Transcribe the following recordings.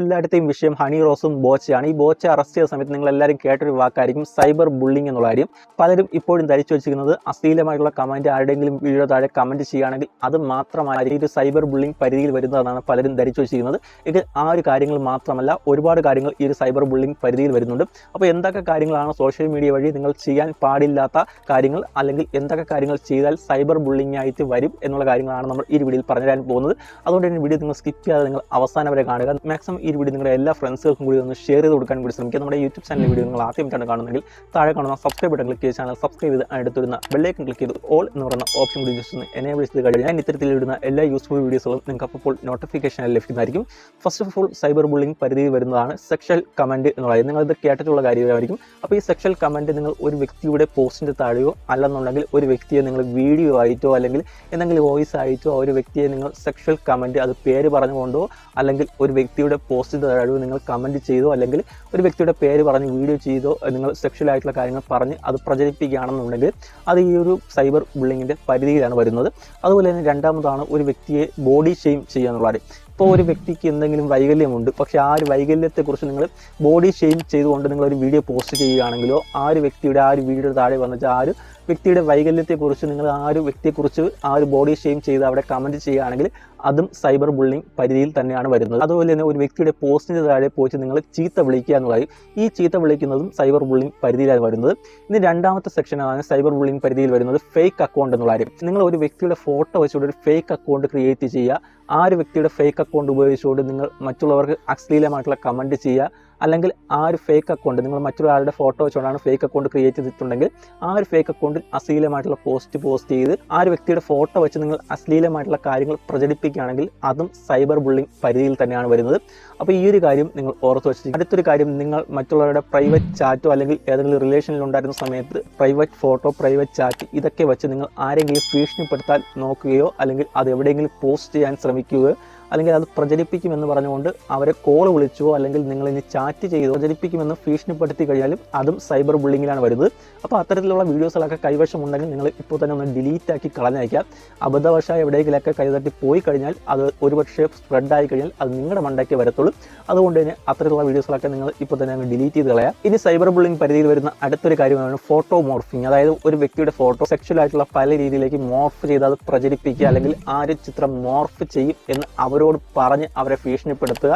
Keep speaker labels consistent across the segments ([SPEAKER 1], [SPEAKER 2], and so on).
[SPEAKER 1] എല്ലായിടത്തെയും വിഷയം ഹണി റോസും ബോച്ചയാണ്. ഈ ബോച്ച അറസ്റ്റ് ചെയ്ത സമയത്ത് നിങ്ങൾ എല്ലാവരും കേട്ടൊരു വാക്കായിരിക്കും സൈബർ ബുള്ളിംഗ് എന്നുള്ള കാര്യം. പലരും ഇപ്പോഴും ധരിച്ചു വെച്ചിരിക്കുന്നത് അശ്ലീലമായിട്ടുള്ള കമന്റ് ആരുടെയെങ്കിലും വീഡിയോ താഴെ കമന്റ് ചെയ്യുകയാണെങ്കിൽ അത് മാത്രമായിരിക്കും ഇത് സൈബർ ബുള്ളിംഗ് പരിധിയിൽ വരുന്നതാണ് പലരും ധരിച്ചു വെച്ചിരിക്കുന്നത്. ഇത് ആ ഒരു കാര്യങ്ങൾ മാത്രമല്ല, ഒരുപാട് കാര്യങ്ങൾ ഈ ഒരു സൈബർ ബുള്ളിംഗ് പരിധിയിൽ വരുന്നുണ്ട്. അപ്പോൾ എന്തൊക്കെ കാര്യങ്ങളാണ് സോഷ്യൽ മീഡിയ വഴി നിങ്ങൾ ചെയ്യാൻ പാടില്ലാത്ത കാര്യങ്ങൾ, അല്ലെങ്കിൽ എന്തൊക്കെ കാര്യങ്ങൾ ചെയ്താൽ സൈബർ ബുള്ളിംഗ് ആയിട്ട് വരും എന്നുള്ള കാര്യങ്ങളാണ് നമ്മൾ ഈ വീഡിയോയിൽ പറഞ്ഞു തരാൻ പോകുന്നത്. അതുകൊണ്ട് തന്നെ വീഡിയോ നിങ്ങൾ സ്കിപ്പ് ചെയ്യാതെ നിങ്ങൾ അവസാനം വരെ കാണുക. മാക്സിമം ഈ വീഡിയോ നിങ്ങളുടെ എല്ലാ ഫ്രണ്ട്സുകൾക്കും കൂടി ഒന്ന് ഷെയർ ചെയ്ത് കൊടുക്കാൻ കൂടി ശ്രമിക്കുക. നമ്മുടെ യൂട്യൂബ് ചാനൽ വീഡിയോ നിങ്ങൾ ആദ്യമായിട്ടാണ് കാണുന്നതെങ്കിൽ താഴെ കാണുന്ന സബ്സ്ക്രൈബ് ബട്ടൺ ക്ലിക്ക് ചെയ്ത് ചാനൽ സബ്സ്ക്രൈബ് ചെയ്ത് അടുത്തുവരുന്ന ബെല്ലൈക്കൺ ക്ലിക്ക് ചെയ്ത് ഓൾ എന്ന് പറയുന്ന ഓപ്ഷൻ കൂടി ജസ്റ്റ് ഒന്ന് എനേബിൾ ചെയ്ത് കഴിഞ്ഞാൽ ഞാൻ ഇത്തരത്തിൽ ഇടുന്ന എല്ലാ യൂസ്ഫുൾ വീഡിയോസുകളും നിങ്ങൾക്ക് അപ്പോൾ നോട്ടിഫിക്കേഷൻ ലഭിക്കുന്നതായിരിക്കും. First of all cyber bullying പരിധിയിൽ വരുന്നതാണ് സെക്ഷൽ കമൻറ്റ് എന്നുള്ളത്. നിങ്ങളിത് കേട്ടിട്ടുള്ള കാര്യമായിരിക്കും. അപ്പോൾ ഈ സെക്ഷൽ കമൻറ്റ് നിങ്ങൾ ഒരു വ്യക്തിയുടെ പോസ്റ്റിൻ്റെ താഴെയോ അല്ലെന്നുണ്ടെങ്കിൽ ഒരു വ്യക്തിയെ നിങ്ങൾ വീഡിയോ ആയിട്ടോ അല്ലെങ്കിൽ എന്തെങ്കിലും വോയിസ് ആയിട്ടോ ഒരു വ്യക്തിയെ നിങ്ങൾ സെക്ഷൽ കമൻറ്റ്, അത് പേര് പറഞ്ഞുകൊണ്ടോ അല്ലെങ്കിൽ ഒരു വ്യക്തിയുടെ പോസ്റ്റിൻ്റെ താഴെയോ നിങ്ങൾ കമൻറ്റ് ചെയ്തോ അല്ലെങ്കിൽ ഒരു വ്യക്തിയുടെ പേര് പറഞ്ഞ് വീഡിയോ ചെയ്തോ നിങ്ങൾ സെക്ഷൽ ആയിട്ടുള്ള കാര്യങ്ങൾ പറഞ്ഞ് അത് പ്രചരിപ്പിക്കുകയാണെന്നുണ്ടെങ്കിൽ അത് ഈ ഒരു സൈബർ ബുള്ളിങ്ങിൻ്റെ പരിധിയിലാണ് വരുന്നത്. അതുപോലെ തന്നെ രണ്ടാമതാണ് ഒരു വ്യക്തിയെ ബോഡി ഷെയിം ചെയ്യുക എന്നുള്ളത്. ഇപ്പോൾ ഒരു വ്യക്തിക്ക് എന്തെങ്കിലും വൈകല്യമുണ്ട്, പക്ഷേ ആ ഒരു വൈകല്യത്തെക്കുറിച്ച് നിങ്ങൾ ബോഡി ഷെയിം ചെയ്തുകൊണ്ട് നിങ്ങളൊരു വീഡിയോ പോസ്റ്റ് ചെയ്യുകയാണെങ്കിലോ ആ ഒരു വ്യക്തിയുടെ ആ ഒരു വീഡിയോയുടെ താഴെ വന്നിട്ട് ആ ഒരു വ്യക്തിയുടെ വൈകല്യത്തെക്കുറിച്ച് നിങ്ങൾ ആ ഒരു വ്യക്തിയെക്കുറിച്ച് ആ ഒരു ബോഡി ഷെയിം ചെയ്ത് അവിടെ കമൻറ്റ് ചെയ്യുകയാണെങ്കിൽ അതും സൈബർ ബുള്ളിംഗ് പരിധിയിൽ തന്നെയാണ് വരുന്നത്. അതുപോലെ തന്നെ ഒരു വ്യക്തിയുടെ പോസ്റ്റിൻ്റെ താഴെ പോയിട്ട് നിങ്ങൾ ചീത്ത വിളിക്കുക എന്നുള്ളത്, ഈ ചീത്ത വിളിക്കുന്നതും സൈബർ ബുള്ളിംഗ് പരിധിയിലാണ് വരുന്നത്. ഇനി രണ്ടാമത്തെ സെക്ഷനാണ് സൈബർ ബുള്ളിംഗ് പരിധിയിൽ വരുന്നത് ഫേക്ക് അക്കൗണ്ട് എന്നുള്ള കാര്യം. നിങ്ങൾ ഒരു വ്യക്തിയുടെ ഫോട്ടോ വെച്ചുകൊണ്ട് ഒരു ഫേക്ക് അക്കൗണ്ട് ക്രിയേറ്റ് ചെയ്യുക, ആ ഒരു വ്യക്തിയുടെ ഫേക്ക് അക്കൗണ്ട് ഉപയോഗിച്ചുകൊണ്ട് നിങ്ങൾ മറ്റുള്ളവർക്ക് അശ്ലീലമായിട്ടുള്ള കമൻറ്റ് ചെയ്യുക, അല്ലെങ്കിൽ ആ ഒരു ഫേക്ക് അക്കൗണ്ട് നിങ്ങൾ മറ്റൊരാളുടെ ഫോട്ടോ വെച്ചുകൊണ്ടാണ് ഫേക്ക് അക്കൗണ്ട് ക്രിയേറ്റ് ചെയ്തിട്ടുണ്ടെങ്കിൽ ആ ഒരു ഫേക്ക് അക്കൗണ്ടിൽ അശ്ലീലമായിട്ടുള്ള പോസ്റ്റ് ചെയ്ത് ആ ഒരു വ്യക്തിയുടെ ഫോട്ടോ വെച്ച് നിങ്ങൾ അശ്ലീലമായിട്ടുള്ള കാര്യങ്ങൾ പ്രചരിപ്പിക്കുകയാണെങ്കിൽ അതും സൈബർ ബുള്ളിംഗ് പരിധിയിൽ തന്നെയാണ് വരുന്നത്. അപ്പോൾ ഈ ഒരു കാര്യം നിങ്ങൾ ഓർത്ത് വെച്ചിരിക്കും. അടുത്തൊരു കാര്യം, നിങ്ങൾ മറ്റുള്ളവരുടെ പ്രൈവറ്റ് ചാറ്റോ അല്ലെങ്കിൽ ഏതെങ്കിലും റിലേഷനിൽ ഉണ്ടായിരുന്ന സമയത്ത് പ്രൈവറ്റ് ഫോട്ടോ, പ്രൈവറ്റ് ചാറ്റ് ഇതൊക്കെ വെച്ച് നിങ്ങൾ ആരെങ്കിലും ഭീഷണിപ്പെടുത്താൻ നോക്കുകയോ അല്ലെങ്കിൽ അത് എവിടെയെങ്കിലും പോസ്റ്റ് ചെയ്യാൻ ശ്രമിക്കുകയോ അല്ലെങ്കിൽ അത് പ്രചരിപ്പിക്കുമെന്ന് പറഞ്ഞുകൊണ്ട് അവരെ കോൾ വിളിച്ചോ അല്ലെങ്കിൽ നിങ്ങൾ ഇനി ചാറ്റ് ചെയ്തോ പ്രചരിപ്പിക്കുമെന്ന് ഭീഷണിപ്പെടുത്തി കഴിഞ്ഞാലും അതും സൈബർ ബുള്ളിങ്ങിലാണ് വരുന്നത്. അപ്പോൾ അത്തരത്തിലുള്ള വീഡിയോസുകളൊക്കെ കൈവശമുണ്ടെങ്കിൽ നിങ്ങൾ ഇപ്പോൾ തന്നെ ഒന്ന് ഡിലീറ്റ് ആക്കി കളഞ്ഞയക്കാം. അബദ്ധവശായി എവിടെയെങ്കിലൊക്കെ കൈതട്ടി പോയി കഴിഞ്ഞാൽ അത് ഒരുപക്ഷെ സ്പ്രെഡായി കഴിഞ്ഞാൽ അത് നിങ്ങളുടെ മണ്ടയ്ക്ക് വരത്തുള്ളൂ. അതുകൊണ്ട് തന്നെ അത്തരത്തിലുള്ള വീഡിയോസുകളൊക്കെ നിങ്ങൾ ഇപ്പോൾ തന്നെ അങ്ങ് ഡിലീറ്റ് ചെയ്ത് കളയാം. ഇനി സൈബർ ബുള്ളിംഗ് പരിധിയിൽ വരുന്ന അടുത്തൊരു കാര്യമാണ് ഫോട്ടോ മോർഫിംഗ്. അതായത് ഒരു വ്യക്തിയുടെ ഫോട്ടോ സെക്ഷൽ ആയിട്ടുള്ള പല രീതിയിലേക്ക് മോർഫ് ചെയ്ത് അത് പ്രചരിപ്പിക്കുക അല്ലെങ്കിൽ ആ ഒരു ചിത്രം മോർഫ് ചെയ്യും എന്ന് അവരോട് പറഞ്ഞ് അവരെ ഭീഷണിപ്പെടുത്തുക.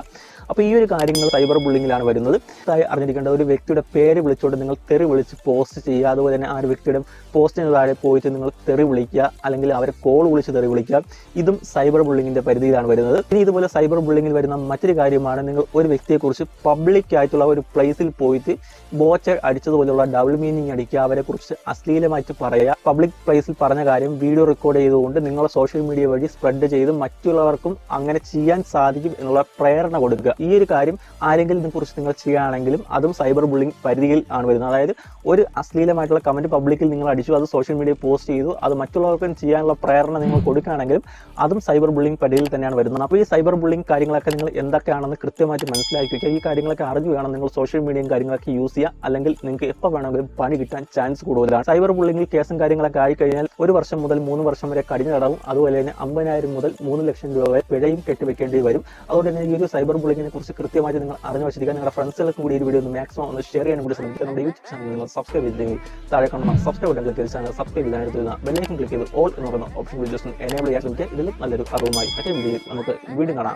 [SPEAKER 1] അപ്പോൾ ഈ ഒരു കാര്യങ്ങൾ സൈബർ ബുള്ളിങ്ങിലാണ് വരുന്നത്. അറിഞ്ഞിരിക്കേണ്ട ഒരു വ്യക്തിയുടെ പേര് വിളിച്ചുകൊണ്ട് നിങ്ങൾ തെറി വിളിച്ച് പോസ്റ്റ് ചെയ്യുക, അതുപോലെ തന്നെ ആ ഒരു വ്യക്തിയുടെ പോസ്റ്റിന് താഴെ പോയിട്ട് നിങ്ങൾ തെറി വിളിക്കുക അല്ലെങ്കിൽ അവരെ കോൾ വിളിച്ച് തെറി വിളിക്കുക, ഇതും സൈബർ ബുള്ളിങ്ങിൻ്റെ പരിധിയിലാണ് വരുന്നത്. ഇനി ഇതുപോലെ സൈബർ ബുള്ളിങ്ങിൽ വരുന്ന മറ്റൊരു കാര്യമാണ്, നിങ്ങൾ ഒരു വ്യക്തിയെക്കുറിച്ച് പബ്ലിക് ആയിട്ടുള്ള ഒരു പ്ലേസിൽ പോയിട്ട് ബോച്ച അടിച്ചതുപോലെയുള്ള ഡബിൾ മീനിങ് അടിക്കുക, അവരെക്കുറിച്ച് അശ്ലീലമായിട്ട് പറയുക, പബ്ലിക് പ്ലേസിൽ പറഞ്ഞ കാര്യം വീഡിയോ റെക്കോർഡ് ചെയ്തുകൊണ്ട് നിങ്ങൾ സോഷ്യൽ മീഡിയ വഴി സ്പ്രെഡ് ചെയ്ത് മറ്റുള്ളവർക്കും അങ്ങനെ ചെയ്യാൻ സാധിക്കും എന്നുള്ള പ്രേരണ കൊടുക്കുക. ഈ ഒരു കാര്യം ആരെങ്കിലും ഇതിനെക്കുറിച്ച് നിങ്ങൾ ചെയ്യുകയാണെങ്കിലും അതും സൈബർ ബുള്ളിംഗ് പരിധിയിൽ ആണ് വരുന്നത്. അതായത് ഒരു അശ്ലീലമായിട്ടുള്ള കമൻറ്റ് പബ്ലിക്കിൽ നിങ്ങൾ അടിച്ചു, അത് സോഷ്യൽ മീഡിയ പോസ്റ്റ് ചെയ്തു, അത് മറ്റുള്ളവർക്കും ചെയ്യാനുള്ള പ്രേരണ നിങ്ങൾ കൊടുക്കുകയാണെങ്കിലും അതും സൈബർ ബുള്ളിംഗ് പരിധിയിൽ തന്നെയാണ് വരുന്നത്. അപ്പോൾ ഈ സൈബർ ബുള്ളിംഗ് കാര്യങ്ങളൊക്കെ നിങ്ങൾ എന്തൊക്കെയാണെന്ന് കൃത്യമായിട്ട് മനസ്സിലാക്കി വയ്ക്കുക. ഈ കാര്യങ്ങളൊക്കെ അറിഞ്ഞു വേണം നിങ്ങൾ സോഷ്യൽ മീഡിയയും കാര്യങ്ങളൊക്കെ യൂസ് ചെയ്യുക, അല്ലെങ്കിൽ നിങ്ങൾക്ക് എപ്പോൾ വേണമെങ്കിലും പണി കിട്ടാൻ ചാൻസ് കൂടുതലാണ്. സൈബർ ബുള്ളിംഗിൽ കേസും കാര്യങ്ങളൊക്കെ ആയിക്കഴിഞ്ഞാൽ 1 വർഷം മുതൽ 3 വർഷം വരെ കഠിന തടവും അതുപോലെ തന്നെ 50,000 മുതൽ 3 ലക്ഷം രൂപ വരെ പിഴയും കെട്ടിവെക്കേണ്ടി വരും. അതുകൊണ്ട് തന്നെ ഈ ഒരു സൈബർ ബുള്ളിങ്ങിനെ കുറിച്ച് കൃത്യമായിട്ട് നിങ്ങൾ അറിഞ്ഞു വെച്ചിരിക്കുക. നിങ്ങളുടെ ഫ്രണ്ട്സുകൾക്ക് കൂടി ഈ വീഡിയോ ഒന്ന് മാക്സിമം ഒന്ന് ഷെയർ ചെയ്യാൻ കൂടി ശ്രമിക്കുക. നമ്മുടെ യൂട്യൂബ് ചാനൽ നിങ്ങൾ സബ്സ്ക്രൈബ് ചെയ്തില്ലെങ്കിൽ താഴെ കാണുന്ന സബ്സ്ക്രൈബ് ബട്ടൺ ക്ലിക്ക് ചെയ്ത് ചാനൽ സബ്സ്ക്രൈബ് ചെയ്യാൻ എടുത്തുന്ന ബെല്ലൈക്കൺ ക്ലിക്ക് ചെയ്ത് ഓൾ എന്ന് പറയുന്ന ഓപ്ഷൻ ജസ്റ്റ് എനേബിൾ ചെയ്യാൻ ശ്രമിക്കുക. ഇതിലും നല്ലൊരു അറിവുമായി മറ്റേ വീഡിയോയിൽ നമുക്ക് വീണ്ടും കാണാം.